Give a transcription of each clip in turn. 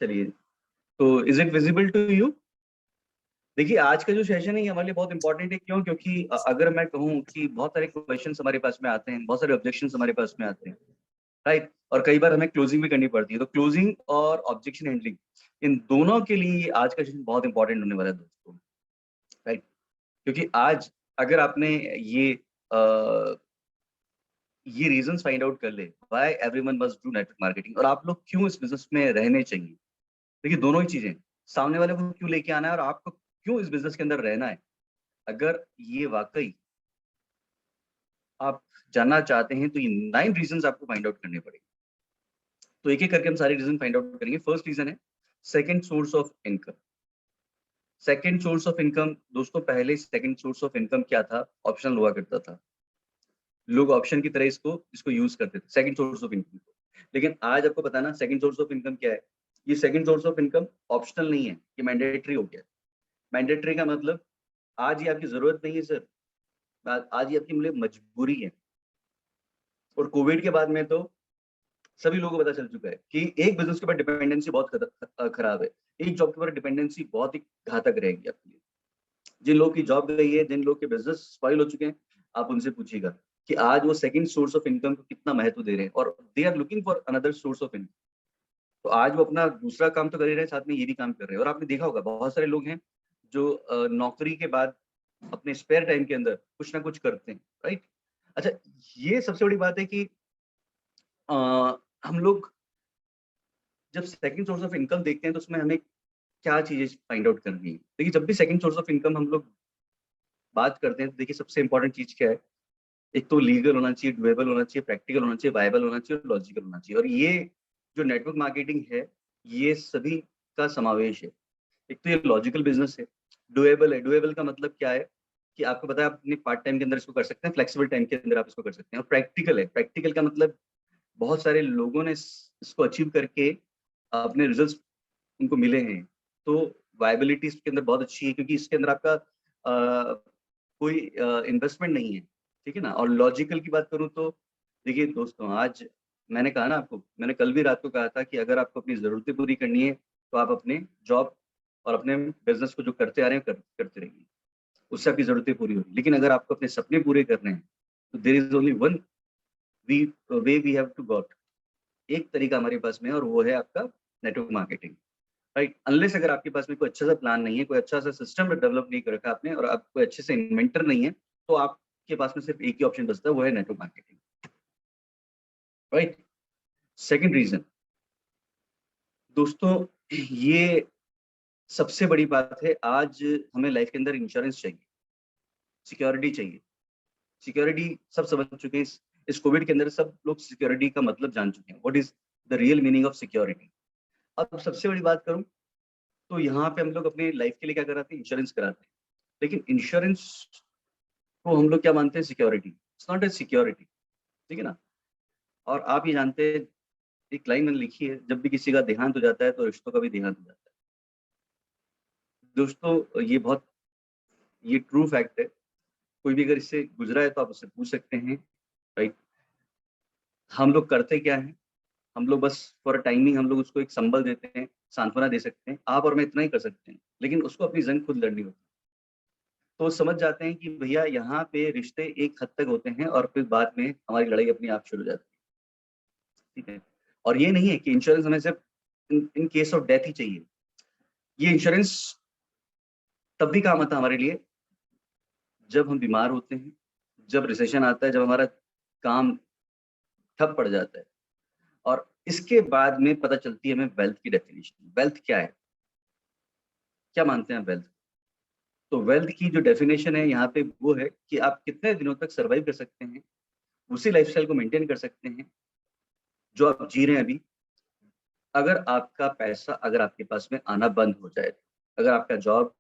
चलिए, तो is it visible to you? देखिए, आज का जो सेशन है ये हमारे लिए बहुत इंपॉर्टेंट है। क्यों? क्योंकि अगर मैं कहूँ कि बहुत सारे क्वेश्चंस हमारे पास में आते हैं, बहुत सारे ऑब्जेक्शंस हमारे पास में आते हैं, राइट? और कई बार हमें क्लोजिंग भी करनी पड़ती है। तो क्लोजिंग और ऑब्जेक्शन हैंडलिंग, इन दोनों के लिए आज का सेशन बहुत इंपॉर्टेंट होने वाला है दोस्तों, राइट? क्योंकि आज अगर आपने ये अ, ये रीजंस फाइंड आउट कर ले why everyone must do network marketing, और आप लोग क्यों इस बिजनेस में रहने चाहिए। देखिए, दोनों ही चीजें, सामने वाले को क्यों लेके आना है और आपको क्यों इस बिजनेस के अंदर रहना है। अगर ये वाकई आप जानना चाहते हैं तो ये 9 रीजंस आपको फाइंड आउट करने पड़ेंगे। तो एक एक करके हम सारे रीजन फाइंड आउट करेंगे। फर्स्ट रीजन है second source of income. Second source of income दोस्तों, पहले सेकंड सोर्स ऑफ इनकम क्या था? ऑप्शनल हुआ करता था। लोग ऑप्शन की तरह इसको इसको यूज करते थे सेकंड सोर्स ऑफ इनकम को। लेकिन आज आपको पता ना सेकंड सोर्स ऑफ इनकम क्या है। ये second source of income optional नहीं है, ये मैंडेटरी हो गया। मैंडेटरी का मतलब आज ये आपकी जरूरत नहीं है सर, आज ये आपकी मतलब मजबूरी है। और कोविड के बाद में तो सभी लोगों को पता चल चुका है कि एक बिजनेस के ऊपर डिपेंडेंसी बहुत खराब है। एक जॉब के ऊपर डिपेंडेंसी बहुत ही घातक रहेगी आपके लिए। जिन लोगों की जॉब गई है, जिन लोग के बिजनेस स्पॉइल हो चुके हैं, आप उनसे पूछिएगा कि आज वो सेकंड सोर्स ऑफ इनकम को कितना महत्व दे रहे हैं, और they are looking for another source of income. तो आज वो अपना दूसरा काम तो कर ही रहे हैं, साथ में ये भी काम कर रहे हैं। और आपने देखा होगा बहुत सारे लोग हैं जो नौकरी के बाद अपने स्पेयर टाइम के अंदर कुछ ना कुछ करते हैं, राइट? अच्छा, ये सबसे बड़ी बात है कि अ, हम लोग जब सेकंड सोर्स ऑफ इनकम देखते हैं तो उसमें हमें क्या चीजें फाइंड आउट करनी है। देखिए, जब भी सेकंड सोर्स ऑफ इनकम हम लोग बात करते हैं तो देखिए सबसे इंपॉर्टेंट चीज क्या है। एक तो लीगल होना चाहिए, डुएबल होना चाहिए, प्रैक्टिकल होना चाहिए, वायबल होना चाहिए और लॉजिकल होना चाहिए। और ये जो नेटवर्क मार्केटिंग है, ये सभी का समावेश है। एक तो ये लॉजिकल बिजनेस है, डुएबल है। डुएबल का मतलब क्या है कि आपको पता है आप अपने पार्ट टाइम के अंदर इसको कर सकते हैं, फ्लेक्सिबल टाइम के अंदर आप इसको कर सकते हैं। और प्रैक्टिकल है। प्रैक्टिकल का मतलब बहुत सारे लोगों ने इसको अचीव करके अपने रिजल्ट्स उनको मिले हैं। तो वायबिलिटी इसके अंदर बहुत अच्छी है, क्योंकि इसके अंदर आपका कोई इन्वेस्टमेंट नहीं है, ठीक है ना। और लॉजिकल की बात करूं तो देखिए दोस्तों, आज मैंने कहा ना आपको, मैंने कल भी रात को कहा था कि अगर आपको अपनी ज़रूरतें पूरी करनी है तो आप अपने जॉब और अपने बिजनेस को जो करते आ रहे हैं करते रहिए, उससे आपकी ज़रूरतें पूरी होगी। लेकिन अगर आपको अपने सपने पूरे करने हैं तो there is only one we way we have to got. एक तरीका हमारे पास में है और वो है आपका नेटवर्क मार्केटिंग, राइट? अनलेस अगर आपके पास में कोई अच्छा सा प्लान नहीं है, कोई अच्छा सा सिस्टम डेवलप नहीं कर रखा आपने, और आप कोई अच्छे से इन्वेंटर नहीं है, तो आपके पास में सिर्फ एक ही ऑप्शन बचता है, वो है network marketing, right? Second reason दोस्तों, ये सबसे बड़ी बात है। आज हमें लाइफ के अंदर इंश्योरेंस चाहिए, सिक्योरिटी चाहिए। सिक्योरिटी सब समझ चुके हैं। इस कोविड के अंदर सब लोग सिक्योरिटी का मतलब जान चुके हैं, what is the real meaning of security. अब सबसे बड़ी बात करूं तो यहाँ पे हम लोग अपने लाइफ के लिए क्या कराते हैं? इंश्योरेंस कराते हैं। लेकिन इंश्योरेंस को हम लोग क्या मानते हैं? Security. It's not a security, ठीक है ना। और आप ये जानते हैं, एक लाइन मैंने लिखी है, जब भी किसी का देहांत हो जाता है तो रिश्तों का भी देहांत हो जाता है। दोस्तों, ये ट्रू फैक्ट है। कोई भी अगर इससे गुजरा है तो आप उससे पूछ सकते हैं, राइट? हम लोग करते क्या है, हम लोग बस फॉर टाइमिंग हम लोग उसको एक संबल देते हैं, सांत्वना दे सकते हैं। आप और मैं इतना ही कर सकते हैं, लेकिन उसको अपनी जंग खुद लड़नी होती है। तो समझ जाते हैं कि भैया यहाँ पे रिश्ते एक हद तक होते हैं और फिर बाद में हमारी लड़ाई अपने आप शुरू हो जाती है, ठीक है। और ये नहीं है कि इंश्योरेंस हमें सिर्फ इन केस ऑफ डेथ ही चाहिए। ये इंश्योरेंस तब भी काम आता है हमारे लिए जब हम बीमार होते हैं, जब रिसेशन आता है, जब हमारा काम ठप पड़ जाता है। और इसके बाद में पता चलती है हमें वेल्थ की डेफिनेशन। वेल्थ क्या है, क्या मानते हैं वेल्थ? तो वेल्थ की जो डेफिनेशन है यहाँ पे वो है कि आप कितने दिनों तक सर्वाइव कर सकते हैं, उसी लाइफस्टाइल को मेंटेन कर सकते हैं जो आप जी रहे हैं अभी। अगर आपका पैसा, अगर आपके पास में आना बंद हो जाए, अगर आपका जॉब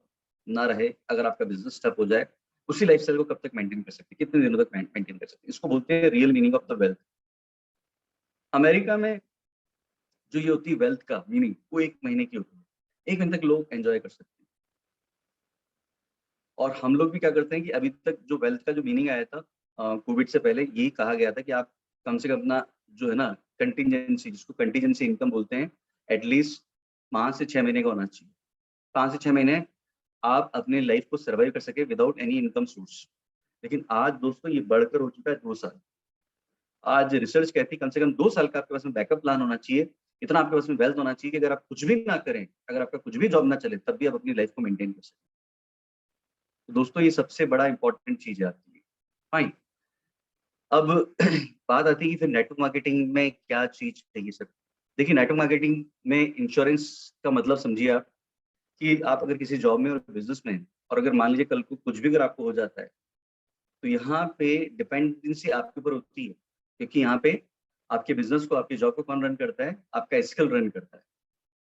ना रहे, अगर आपका बिजनेस ठप हो जाए, उसी लाइफस्टाइल को कब तक मेंटेन कर सकते हैं, कितने दिनों तक मेंटेन कर सकते हैं? इसको बोलते हैं real meaning of the wealth. America में जो ये होती है वेल्थ का मीनिंग, वो 1 महीने की होती है। 1 महीने तक लोग एंजॉय कर सकते हैं। और हम लोग भी क्या करते हैं कि अभी तक जो वेल्थ का जो मीनिंग आया था कोविड से पहले, यही कहा गया था कि आप कम से कम अपना जो है ना कंटीजेंसी, जिसको कंटीजेंसी इनकम बोलते हैं, एटलीस्ट 5 से 6 महीने का होना चाहिए। 5 से 6 महीने आप अपने लाइफ को सर्वाइव कर सके विदाउट एनी इनकम सोर्स। लेकिन आज दोस्तों ये बढ़कर हो चुका है 2 साल। आज रिसर्च कहती है कम से कम 2 साल का आपके पास में बैकअप प्लान होना चाहिए। इतना आपके पास में वेल्थ होना चाहिए कि अगर आप कुछ भी ना करें, अगर आपका कुछ भी जॉब ना चले, तब भी आप अपनी लाइफ को मेंटेन कर सकें। तो दोस्तों ये सबसे बड़ा इंपॉर्टेंट चीज़ है आपके लिए। फाइन। अब बात आती है कि फिर नेटवर्क मार्केटिंग में क्या चीज़ चाहिए सर? देखिए नेटवर्क मार्केटिंग में इंश्योरेंस का मतलब समझिए आप कि आप अगर किसी जॉब में और बिज़नेस में हैं और अगर मान लीजिए कल को कुछ भी अगर आपको हो जाता है, तो यहाँ पे डिपेंडेंसी आपके ऊपर होती है, क्योंकि यहाँ पे आपके बिज़नेस को, आपकी जॉब को कौन रन करता है? आपका स्किल रन करता है।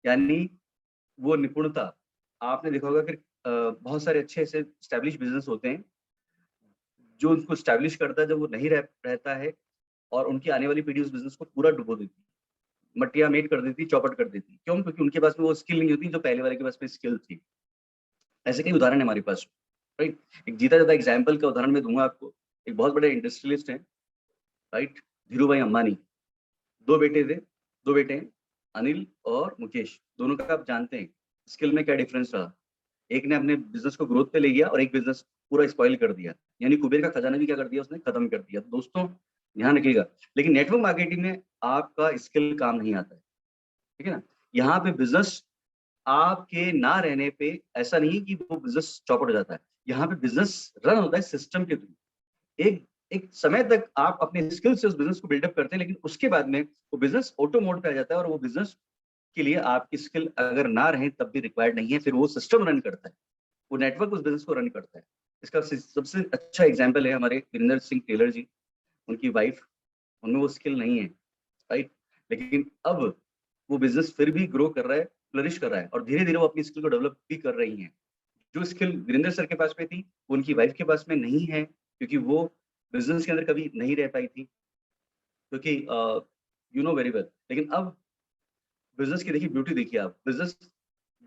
यानी वो निपुणता, आपने देखा होगा कि बहुत सारे अच्छे ऐसे एस्टेब्लिश बिज़नेस होते हैं, जो उनको एस्टेब्लिश करता है जब वो नहीं रहता है और उनकी आने वाली पीढ़ी उस बिज़नेस को पूरा डुबो देती है। मटिया मेट कर देती, चौपट कर देती। क्यों? क्योंकि उनके पास में वो स्किल नहीं होती जो पहले वाले के पास में स्किल थी। ऐसे कई उदाहरण है हमारे पास, राइट? एक जीता-जाता एग्ज़ाम्पल का उदाहरण मैं दूँगा आपको। एक बहुत बड़े इंडस्ट्रियलिस्ट हैं, राइट? धीरूभाई अंबानी। 2 बेटे थे, 2 बेटे हैं, अनिल और मुकेश। दोनों का आप जानते हैं, स्किल में क्या डिफरेंस रहा। एक ने अपने बिज़नेस को ग्रोथ पे ले गया और एक बिज़नेस पूरा स्पॉइल कर दिया। यानी कुबेर का खजाना भी क्या कर दिया उसने? खत्म कर दिया। दोस्तों ध्यान रखिएगा, लेकिन नेटवर्क मार्केटिंग में आपका स्किल काम नहीं आता है, ठीक है ना? यहाँ पे बिज़नेस आपके ना रहने पे ऐसा नहीं है कि वो बिज़नेस चौपट हो जाता है। यहाँ पे बिज़नेस रन होता है सिस्टम के थ्रू। एक एक समय तक आप अपने स्किल से उस बिज़नेस को बिल्डअप करते हैं, लेकिन उसके बाद में वो बिज़नेस ऑटो मोड पे आ जाता है और वो बिज़नेस के लिए आपकी स्किल अगर ना रहे तब भी रिक्वायर्ड नहीं है, फिर वो सिस्टम रन करता है। वो नेटवर्क उस बिज़नेस को रन करता है। इसका सबसे अच्छा एग्ज़ाम्पल है हमारे वीरेंद्र सिंह टेलर जी, उनकी वाइफ़, उनमें वो स्किल नहीं है, राइट? लेकिन अब वो बिज़नेस फिर भी ग्रो कर रहा है, फ्लरिश कर रहा है और धीरे-धीरे वो अपनी स्किल को डेवलप भी कर रही हैं। जो स्किल वीरेंद्र सर के पास में थी, वो उनकी वाइफ़ के पास में नहीं है, क्योंकि वो बिज़नेस के अंदर कभी नहीं रह पाई थी, क्योंकि यू नो वेरी वेल। लेकिन अब बिज़नेस की देखिए ब्यूटी देखिए आप, बिज़नेस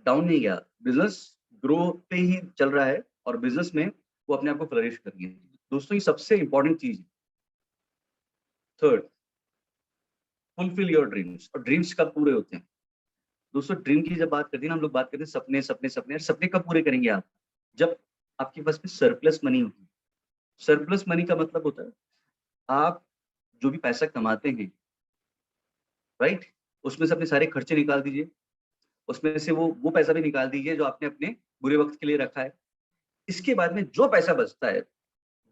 डाउन नहीं गया, बिज़नेस ग्रो पे ही चल रहा है और बिज़नेस में वो अपने आप को फ्लरिश कर रही है। दोस्तों ये सबसे इम्पोर्टेंट चीज़ है। Third, fulfil your dreams. और ड्रीम्स कब पूरे होते हैं? दोस्तों ड्रीम की जब बात करते हैं ना, हम लोग बात करते हैं सपने, सपने, सपने। और सपने कब पूरे करेंगे आप? जब आपके पास में सरप्लस मनी होगी। सरप्लस मनी का मतलब होता है, आप जो भी पैसा कमाते हैं, राइट? उसमें से अपने सारे खर्चे निकाल दीजिए। उसमें से वो पैसा भी निकाल दीजिए जो आपने अपने बुरे वक़्त के लिए रखा है। इसके बाद में जो पैसा बचता है,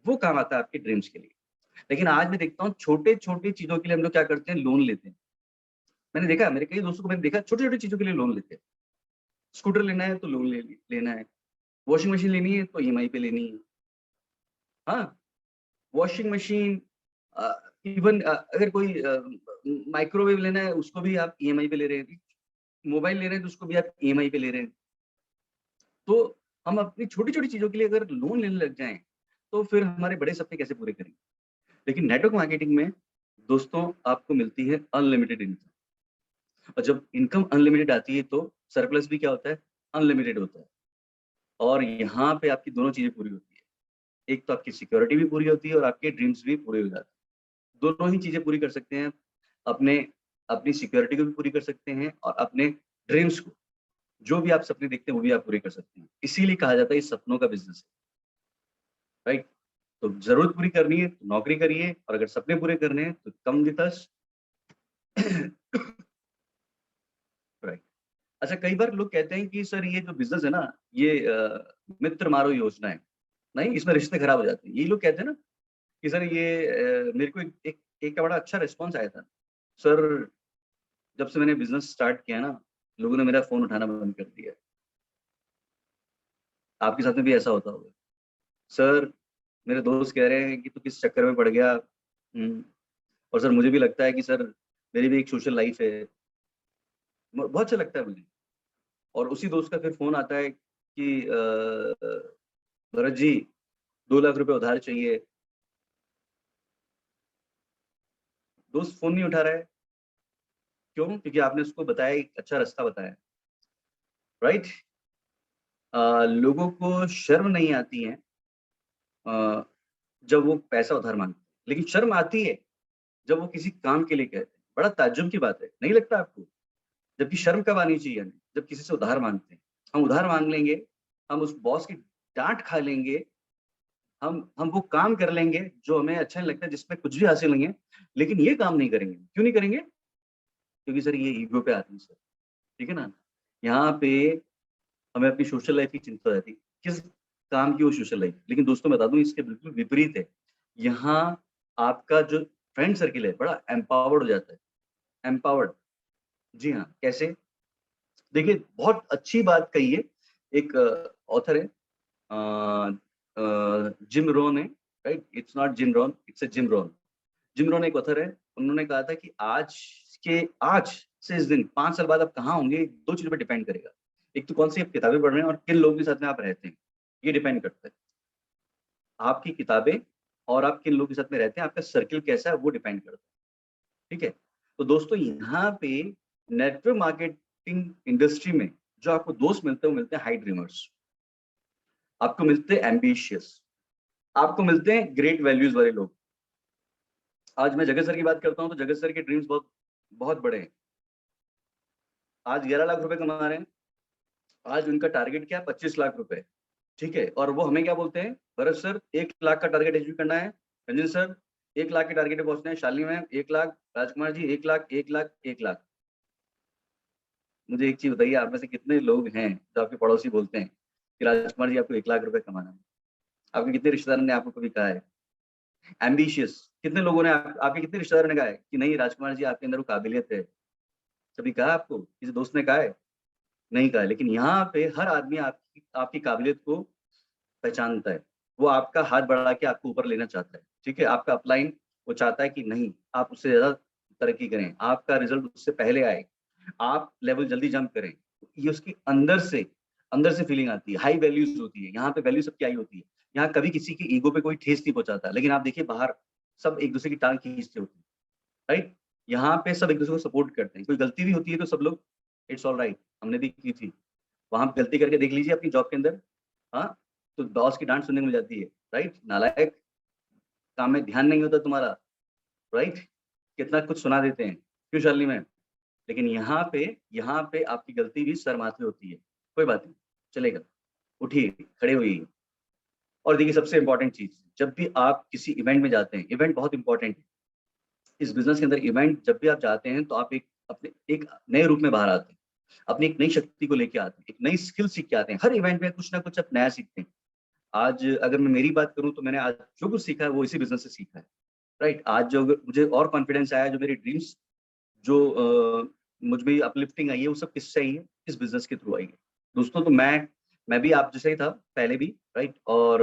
वो काम आता है आपके ड्रीम्स के लिए। लेकिन आज मैं देखता हूँ छोटे-छोटे चीज़ों के लिए हम लोग क्या करते हैं, लोन लेते हैं। मैंने देखा है, मेरे कई दोस्तों को मैंने देखा छोटी-छोटी चीज़ों के लिए लोन लेते हैं। स्कूटर लेना है तो लोन लेना है। वॉशिंग मशीन लेनी है तो ईएमआई पे लेनी है। हाँ, वॉशिंग मशीन, इवन अगर कोई माइक्रोवेव लेना है उसको भी आप ईएमआई पे ले रहे हैं। मोबाइल ले रहे हैं तो उसको भी आप ईएमआई पे ले रहे हैं। तो हम अपनी छोटी-छोटी चीज़ों के लिए अगर लोन लेने लग जाएँ, तो फिर हमारे बड़े सपने कैसे पूरे करेंगे? लेकिन नेटवर्क मार्केटिंग में दोस्तों आपको मिलती है अनलिमिटेड इनकम। और जब इनकम अनलिमिटेड आती है तो सरप्लस भी क्या होता है? अनलिमिटेड होता है। और यहाँ पे आपकी दोनों चीज़ें पूरी होती है। एक तो आपकी सिक्योरिटी भी पूरी होती है और आपके ड्रीम्स भी पूरे हो जाते हैं। दोनों ही चीज़ें पूरी कर सकते हैं। अपने अपनी सिक्योरिटी को भी पूरी कर सकते हैं और अपने ड्रीम्स को, जो भी आप सपने देखते हैं वो भी आप पूरे कर सकते हैं। इसीलिए कहा जाता है ये सपनों का बिज़नेस है, राइट? तो ज़रूरत पूरी करनी है तो नौकरी करिए और अगर सपने पूरे करने हैं तो कम विथ अस। राइट। अच्छा, कई बार लोग कहते हैं कि सर ये जो बिज़नेस है ना, ये मित्र मारो योजना है। नहीं, इसमें रिश्ते खराब हो जाते हैं। यही लोग कहते हैं ना कि सर ये मेरे को एक एक एक का बड़ा अच्छा रिस्पॉन्स आया था। सर जब से मैंने बिज़नेस स्टार्ट किया ना, लोगों ने मेरा फ़ोन उठाना बंद कर दिया है। आपके साथ में भी ऐसा होता होगा। सर मेरे दोस्त कह रहे हैं कि तू किस चक्कर में पड़ गया? और सर मुझे भी लगता है कि सर मेरी भी एक सोशल लाइफ़ है। बहुत अच्छा लगता है मुझे। और उसी दोस्त का फिर फ़ोन आता है कि भरत जी 2 लाख रुपए उधार चाहिए। दोस्त फ़ोन नहीं उठा रहा है, क्यों? क्योंकि आपने उसको बताया, एक अच्छा रास्ता बताया, राइट? लोगों को शर्म नहीं आती है अ, जब वो पैसा उधार माँगते हैं, लेकिन शर्म आती है जब वो किसी काम के लिए कहते हैं। बड़ा ताज्जुब की बात है, नहीं लगता आपको? जबकि शर्म कब आनी चाहिए हमें? जब किसी से उधार मांगते हैं। हम उधार मांग लेंगे, हम उस बॉस की डांट खा लेंगे, हम वो काम कर लेंगे जो हमें अच्छा नहीं लगता, जिसमें कुछ भी हासिल नहीं है, लेकिन ये काम नहीं करेंगे। क्यों नहीं करेंगे? क्योंकि सर ये ईगो पे आती है सर, ठीक है ना? यहाँ पे हमें अपनी सोशल लाइफ की चिंता रहती है, किस काम की वो सोशल लाइफ। लेकिन दोस्तों बता दूं, इसके बिल्कुल विपरीत है। यहाँ आपका जो फ्रेंड सर्किल है बड़ा एम्पावर्ड हो जाता है। एम्पावर्ड, जी हाँ, कैसे? देखिए, बहुत अच्छी बात कही है। एक ऑथर है, जिम रोन है, right? It's not Jim Rohn, it's a Jim Rohn. Jim Rohn एक ऑथर है। उन्होंने कहा था कि आज से इस दिन 5 साल बाद आप कहाँ होंगे, 2 चीज़ों पे डिपेंड करेगा। एक तो कौन-सी आप किताबें पढ़ रहे हैं और किन लोगों के साथ में आप रहते हैं, ये डिपेंड करता है। आपकी किताबें और आप किन लोगों के साथ में रहते हैं, आपका सर्किल कैसा है, वो डिपेंड करता है, ठीक है? तो दोस्तों यहाँ पे नेटवर्क मार्केटिंग इंडस्ट्री में जो आपको दोस्त मिलते हैं, वो मिलते हैं हाई ड्रीमर्स, आपको मिलते हैं एम्बिशियस, आपको मिलते हैं ग्रेट वैल्यूज वाले लोग। आज मैं जगत सर की बात करता हूँ, तो जगत सर के ड्रीम्स बहुत बहुत बड़े हैं। आज 11 लाख रुपए कमा रहे हैं। आज उनका टारगेट क्या है? 25 लाख रुपए, ठीक है? और वो हमें क्या बोलते हैं? भरत सर 1 लाख का टारगेट अचीव करना है, रंजन सर 1 लाख के टारगेट पे पहुंचना है, शालिनी मैम 1 लाख, राजकुमार जी 1 लाख, 1 लाख, 1 लाख। मुझे एक चीज बताइए, आप में से कितने लोग हैं जो आपके पड़ोसी बोलते हैं कि राजकुमार जी आपको 1 लाख रुपए कमाना है? आपके कितने रिश्तेदारों ने आपको कभी कहा है? एम्बिशियस, कितने लोगों ने आपके कितने रिश्तेदारों ने कहा है कि नहीं राजकुमार जी आपके अंदर वो काबिलियत है? कभी कहा आपको? किसी दोस्त ने कहा है? नहीं कहा है। लेकिन यहाँ पे हर आदमी आपकी आपकी काबिलियत को पहचानता है। वो आपका हाथ बढ़ा के आपको ऊपर लेना चाहता है, ठीक है? आपका अपलाइन वो चाहता है कि नहीं, आप उससे ज़्यादा तरक्की करें, आपका रिज़ल्ट उससे पहले आए, आप लेवल जल्दी जंप करें। ये उसकी अंदर से फीलिंग आती है, हाई वैल्यूज़ होती है। यहाँ पे वैल्यू सबकी हाई होती है। यहाँ कभी किसी की ईगो पे कोई ठेस नहीं पहुँचाता। लेकिन आप देखिए बाहर सब एक-दूसरे की टाँग खींचते होते हैं, राइट? यहाँ पे सब एक-दूसरे को सपोर्ट करते हैं। कोई गलती भी होती है तो सब लोग इट्स ऑल राइट, हमने भी की थी। वहाँ पे गलती करके देख लीजिए अपनी जॉब के अंदर, हाँ? तो बॉस की डाँट सुनने को मिल जाती है, राइट? नालायक, काम में ध्यान नहीं होता तुम्हारा, राइट? कितना कुछ सुना देते हैं। क्यों शालिनी मैम? लेकिन यहाँ पे आपकी गलती भी सर माथे होती है। कोई बात नहीं, चलेगा। उठिए, खड़े होइए। और देखिए सबसे इम्पोर्टेंट चीज़, जब भी आप किसी इवेंट में जाते हैं, इवेंट बहुत इम्पोर्टेंट है। इस बिज़नेस के अंदर इवेंट जब भी आप जाते हैं तो आप एक नए रूप में बाहर आते हैं। अपनी एक नई शक्ति को लेके आते हैं, एक नई स्किल सीख के आते हैं। हर इवेंट में कुछ ना कुछ आप नया सीखते हैं। आज अगर मैं मेरी बात करूँ तो मैंने आज जो कुछ सीखा है वो इसी बिज़नेस से सीखा है, राइट? आज जो मुझे और कॉन्फिडेंस आया, जो मेरे ड्रीम्स जो मुझ में अपलिफ्टिंग आई है, वो सब किससे आई है? इस बिज़नेस के थ्रू आई है। दोस्तों तो मैं भी आप जैसा ही था पहले भी, राइट? और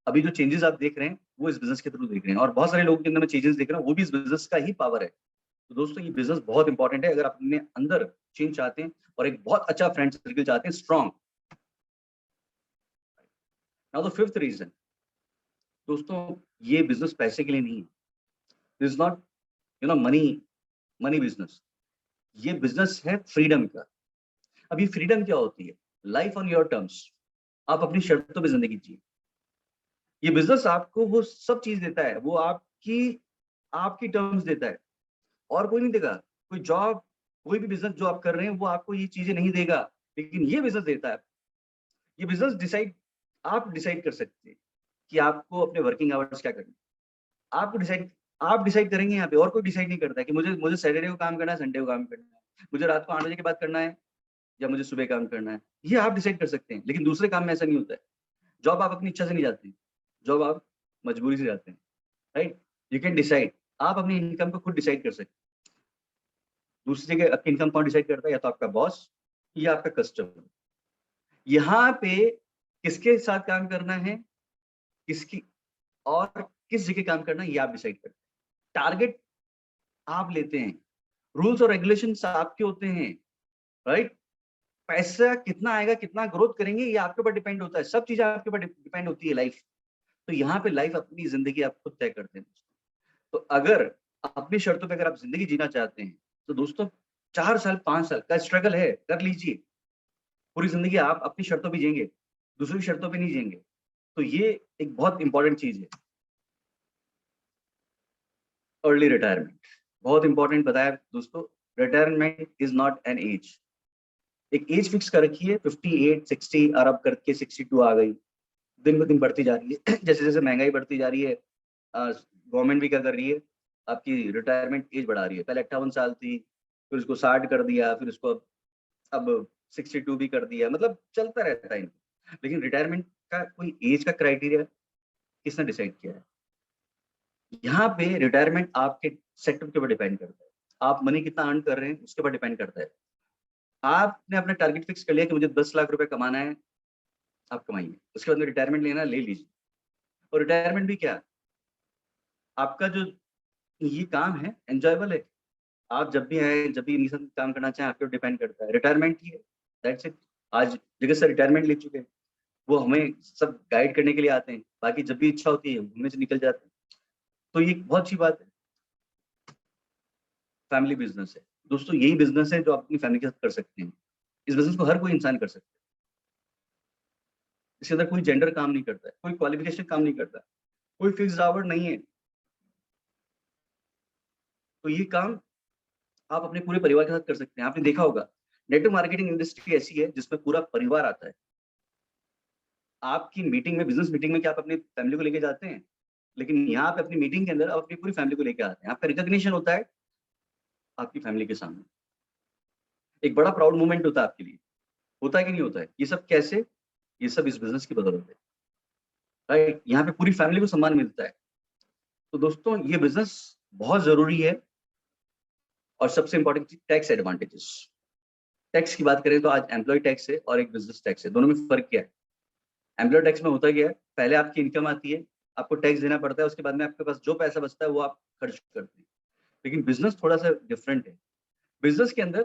अभी जो चेंजेज़ आप देख रहे हैं, वो इस बिज़नेस के थ्रू देख रहे हैं और बहुत सारे लोगों के अंदर मैं चेंजेज़ देख रहा हूँ, वो भी इस बिज़नेस का ही पावर है। तो दोस्तों ये बिज़नेस बहुत इंपॉर्टेंट है। अगर आप अपने अंदर चेंज चाहते हैं और एक बहुत अच्छा फ्रेंड सर्किल चाहते हैं, strong. Now the fifth reason, दोस्तों ये बिज़नेस पैसे के लिए नहीं है। This is not money money business. ये बिज़नेस है फ्रीडम का। अब ये फ्रीडम क्या होती है? Life on your terms. आप अपनी शर्तों पे ज़िंदगी जिए। ये बिज़नेस आपको वो सब चीज़ देता है, वो आपकी आपकी टर्म्स देता है और कोई नहीं देगा। कोई जॉब, कोई भी बिज़नेस जो आप कर रहे हैं, वो आपको ये चीज़ें नहीं देगा, लेकिन ये बिज़नेस देता है। ये बिज़नेस आप डिसाइड कर सकते हैं कि आपको अपने वर्किंग आवर्स क्या करने हैं। आप डिसाइड करेंगे यहाँ पे, और कोई डिसाइड नहीं करता है कि मुझे मुझे सैटरडे को काम करना है, संडे को काम करना है। मुझे रात को 8 बजे के बाद करना है या मुझे सुबह काम करना है। ये आप डिसाइड कर सकते हैं, लेकिन दूसरे काम में ऐसा नहीं होता है। जॉब आप अपनी इच्छा से नहीं जाते हैं, जॉब आप मजबूरी से जाते हैं, राइट? यू कैन डिसाइड, आप अपनी इनकम को खुद डिसाइड कर सकते हैं। दूसरे के आपकी इनकम कौन डिसाइड करता है? या तो आपका बॉस या आपका कस्टमर। यहाँ पे किसके साथ काम करना है, किसकी और किस जगह काम करना है, ये आप डिसाइड करते हैं। टारगेट आप लेते हैं, रूल्स और रेगुलेशंस आपके होते हैं, राइट? पैसा कितना आएगा, कितना ग्रोथ करेंगे, ये आपके ऊपर डिपेंड होता है। सब चीज़ें आपके ऊपर डिपेंड होती है लाइफ। तो यहाँ पे लाइफ अपनी ज़िंदगी आप खुद तय करते हैं। तो अगर अपनी शर्तों पे अगर आप ज़िंदगी जीना चाहते हैं, तो दोस्तों 4 साल, 5 साल का स्ट्रगल है, कर लीजिए। पूरी ज़िंदगी आप अपनी शर्तों पे जिएँगे, दूसरों की शर्तों पे नहीं जिएँगे। तो ये एक बहुत इम्पोर्टेंट चीज़ है। अर्ली रिटायरमेंट, बहुत इम्पोर्टेंट बताया दोस्तों। Retirement is not an age. एक एज फिक्स कर रखी है 58, 60 और अब करके 62 आ गई, दिन ब दिन बढ़ती जा रही है। जैसे जैसे महंगाई बढ़ती जा रही है, गवर्नमेंट भी क्या कर रही है, आपकी रिटायरमेंट एज बढ़ा रही है। पहले 58 साल थी, फिर उसको 60 कर दिया, फिर उसको अब 62 भी कर दिया, मतलब चलता रहता है इनको। लेकिन रिटायरमेंट का कोई एज का क्राइटेरिया किसने डिसाइड किया है? यहाँ पे रिटायरमेंट आपके सेक्टर के ऊपर डिपेंड करता है, आप मनी कितना अर्न कर रहे हैं उसके ऊपर डिपेंड करता है। आपने अपना टारगेट फिक्स कर लिया कि मुझे 10 लाख रुपए कमाना है, आप कमाइए। उसके बाद में रिटायरमेंट लेना ले लीजिए। और रिटायरमेंट भी क्या, आपका जो ये काम है एंजॉयबल है, आप जब भी आए, जब भी इंसान काम करना चाहें, आपके ऊपर डिपेंड करता है। रिटायरमेंट ही है, दैट्स इट। आज जगह से रिटायरमेंट ले चुके हैं, वो हमें सब गाइड करने के लिए आते हैं, बाकी जब भी इच्छा होती है घूमने से निकल जाते हैं। तो ये बहुत अच्छी बात है। फैमिली बिजनेस है दोस्तों, यही बिजनेस है जो आप अपनी फैमिली के साथ कर सकते हैं। इस बिजनेस को हर कोई इंसान कर सकता है। इसके अंदर कोई जेंडर काम नहीं करता है, कोई क्वालिफिकेशन काम नहीं करता है, कोई फिक्स्ड आवर नहीं है। तो ये काम आप अपने पूरे परिवार के साथ कर सकते हैं। आपने देखा होगा नेटवर्क मार्केटिंग इंडस्ट्री ऐसी है जिसमें पूरा परिवार आता है। आपकी मीटिंग में, बिजनेस मीटिंग में क्या आप अपनी फैमिली को लेके जाते हैं? लेकिन यहाँ पे अपनी मीटिंग के अंदर आप अपनी पूरी फैमिली को लेके आते हैं। आपका रिकॉग्निशन होता है आपकी फैमिली के सामने, एक बड़ा प्राउड मोमेंट होता है आपके लिए। होता है कि नहीं होता है? ये सब कैसे? ये सब इस बिजनेस की बदौलत है, राइट? यहाँ पे पूरी फैमिली को सम्मान मिलता है। तो दोस्तों ये बिजनेस बहुत जरूरी है। और सबसे इंपॉर्टेंट चीज टैक्स एडवांटेजेस। टैक्स की बात करें तो आज एम्प्लॉय टैक्स है और एक बिजनेस टैक्स है, दोनों में फर्क क्या है? एम्प्लॉय टैक्स में होता क्या है, पहले आपकी इनकम आती है, आपको टैक्स देना पड़ता है, उसके बाद में आपके पास जो पैसा बचता है वो आप खर्च करते हैं। लेकिन बिजनेस थोड़ा सा डिफरेंट है। बिजनेस के अंदर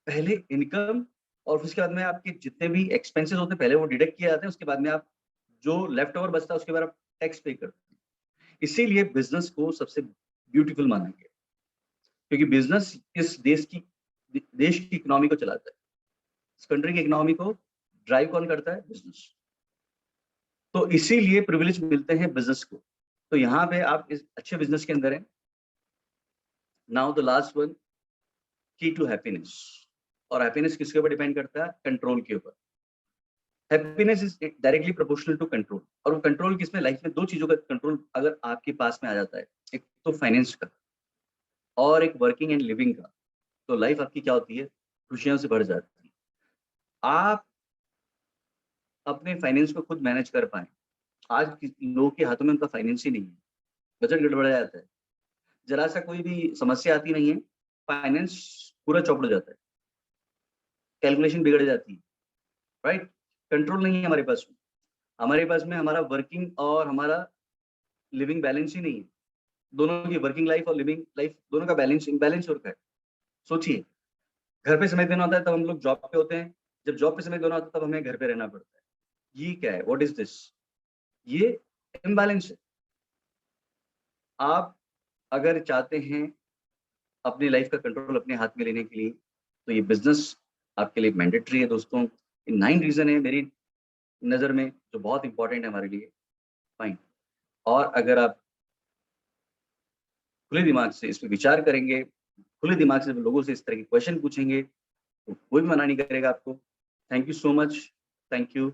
पहले इनकम और उसके बाद में आपके जितने भी एक्सपेंसेस होते हैं पहले वो डिडक्ट किए जाते हैं, उसके बाद में आप जो लेफ्ट ओवर बचता है उसके बाद आप टैक्स पे करते हैं। इसीलिए बिजनेस को सबसे ब्यूटीफुल माना गया, क्योंकि बिजनेस इस देश की इकोनॉमी को चलाता है। इस कंट्री की इकोनॉमी को ड्राइव कौन करता है? बिजनेस। तो इसीलिए प्रिविलेज मिलते हैं बिजनेस को। तो यहाँ पे आप इस अच्छे बिजनेस के अंदर हैं। Now the last one, key to happiness. और हैप्पीनेस किसके ऊपर डिपेंड करता है? कंट्रोल के ऊपर। Happiness is directly proportional to control. और वो कंट्रोल किसमें? लाइफ में दो चीजों का कंट्रोल अगर आपके पास में आ जाता है, एक तो फाइनेंस का और एक वर्किंग एंड लिविंग का, तो लाइफ आपकी क्या होती है? खुशियों से भर जाती है। आप अपने फाइनेंस को खुद मैनेज कर पाए। आज लोगों के हाथों में उनका फाइनेंस ही नहीं है, बजट गड़बड़ा जाता है, जरा सा कोई भी समस्या आती नहीं है, फाइनेंस पूरा चौपड़ जाता है, कैलकुलेशन बिगड़ जाती है, राइट? कंट्रोल नहीं है हमारे पास में। हमारे पास में हमारा वर्किंग और हमारा लिविंग बैलेंस ही नहीं है। दोनों की वर्किंग लाइफ और लिविंग लाइफ दोनों का बैलेंस इम्बैलेंस हो रखा है। सोचिए, घर पे समय देना होता है तब हम लोग जॉब पे होते हैं, जब जॉब पे समय देना होता है तब हमें घर पे रहना पड़ता है। ये क्या है? What is this? ये इम्बैलेंस है। आप अगर चाहते हैं अपनी लाइफ का कंट्रोल अपने हाथ में लेने के लिए, तो ये बिजनेस आपके लिए मैंडेटरी है दोस्तों। ये 9 रीजन है मेरी नज़र में जो बहुत इंपॉर्टेंट है हमारे लिए। फाइन। और अगर आप खुले दिमाग से इस पे विचार करेंगे, खुले दिमाग से लोगों से इस तरह के क्वेश्चन पूछेंगे, तो कोई भी मना नहीं करेगा आपको। Thank you so much. Thank you.